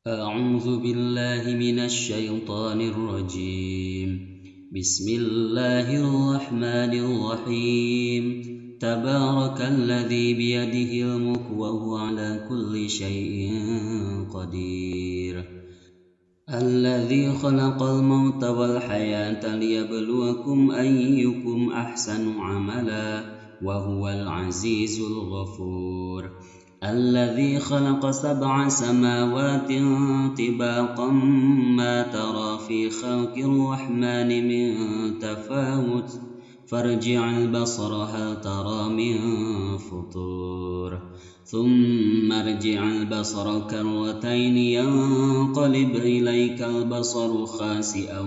أعوذ بالله من الشيطان الرجيم. بسم الله الرحمن الرحيم. تبارك الذي بيده الملك وهو على كل شيء قدير. الذي خلق الموت والحياة ليبلوكم أيكم أحسن عملا وهو العزيز الغفور. الذي خلق 7 سماوات طباقا ما ترى في خلق الرحمن من تفاوت فارجع البصر هل ترى من فطور ثم ارجع البصر كرتين ينقلب إليك البصر خاسئا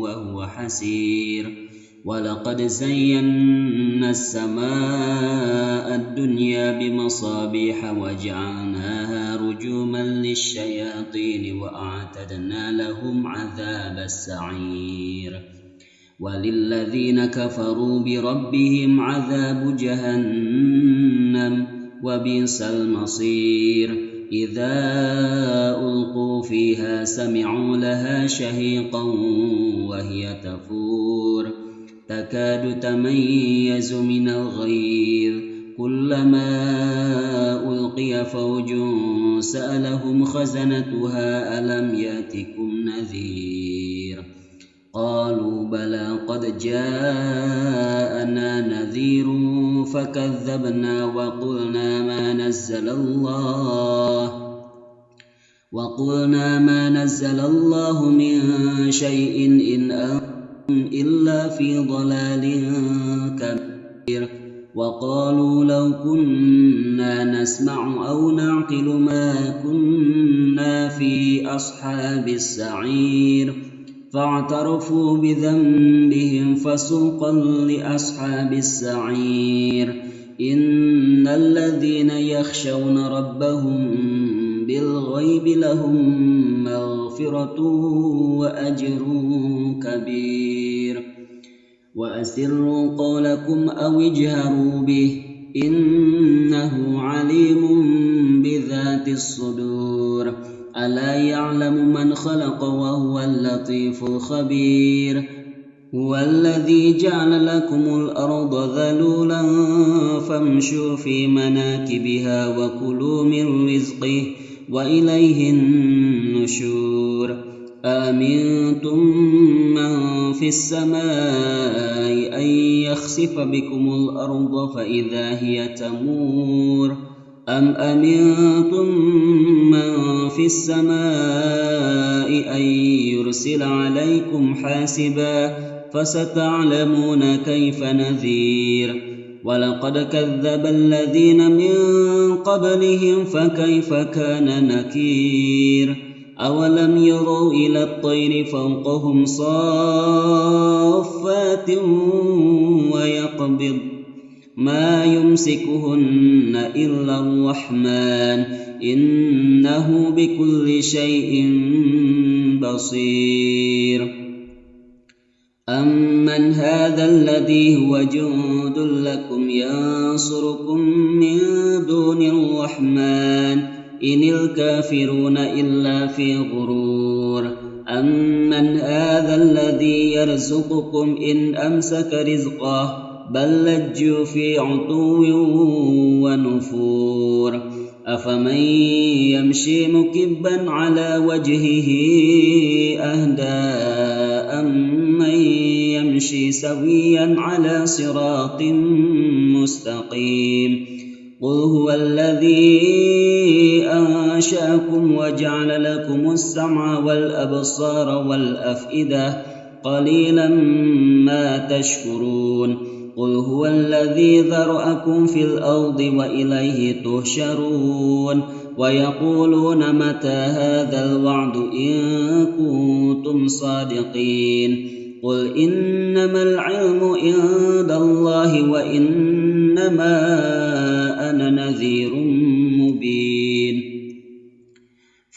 وهو حسير. ولقد زينا السماء الدنيا بمصابيح وجعلناها رجوما للشياطين وأعتدنا لهم عذاب السعير. وللذين كفروا بربهم عذاب جهنم وبئس المصير. إذا ألقوا فيها سمعوا لها شهيقا وهي تفور تكاد تميز من الغيظ كلما ألقي فوج سألهم خزنتها ألم يأتكم نذير قالوا بلى قد جاءنا نذير فكذبنا وقلنا ما نزل الله من شيء إن أنتم إلا في ضلال كبير. وقالوا لو كنا نسمع أو نعقل ما كنا في أصحاب السعير فاعترفوا بذنبهم فسوقا لأصحاب السعير. إن الذين يخشون ربهم بالغيب لهم مغفرة وأجر كبير. وأسروا قولكم أو اجهروا به إنه عليم بذات الصدور. ألا يعلم من خلق وهو اللطيف الخبير. هو الذي جعل لكم الأرض ذلولا فامشوا في مناكبها وكلوا من رزقه وإليه النشور. آمنتم من في السماء أن يخسف بكم الأرض فإذا هي تمور أم أمنتم من في السماء أن يرسل عليكم حاسبا فستعلمون كيف نذير. ولقد كذب الذين من قبلهم فكيف كان نكير. أولم يروا إلى الطير فوقهم صافات ويقبض ما يمسكهن إلا الرحمن إنه بكل شيء بصير. أمن هذا الذي هو جند لكم ينصركم من دون الرحمن إن الكافرون إلا في غرور. أمن هذا الذي يرزقكم إن أمسك رزقه بل لجوا في عتو ونفور. أفمن يمشي مكبا على وجهه أهدى أمن يمشي سويا على صراط مستقيم. قل هو الذي أنشأكم وجعل لكم السمع والأبصار والأفئدة قليلا ما تشكرون. قل هو الذي ذرأكم في الأرض وإليه تحشرون. ويقولون متى هذا الوعد إن كنتم صادقين. قل إنما العلم عند الله وإنما أنا نذير مبين.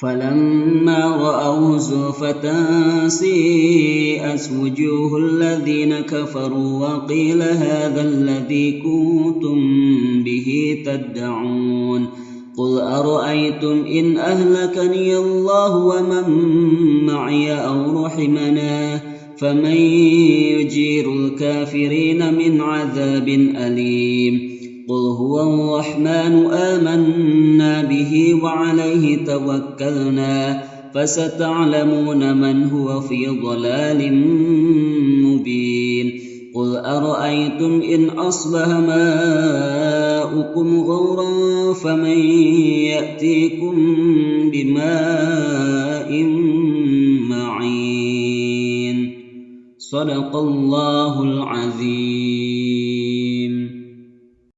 فلما رأوه زلفة سيئت وجوه الذين كفروا وقيل هذا الذي كنتم به تدعون. قل أرأيتم إن أهلكني الله ومن معي أو رحمنا فمن يجير الكافرين من عذاب أليم قل هو الرحمن آمنا به وعليه توكلنا فستعلمون من هو في ضلال مبين قل أرأيتم إن أصبح ماؤكم غورا فمن يأتيكم بماء معين صدق الله العظيم.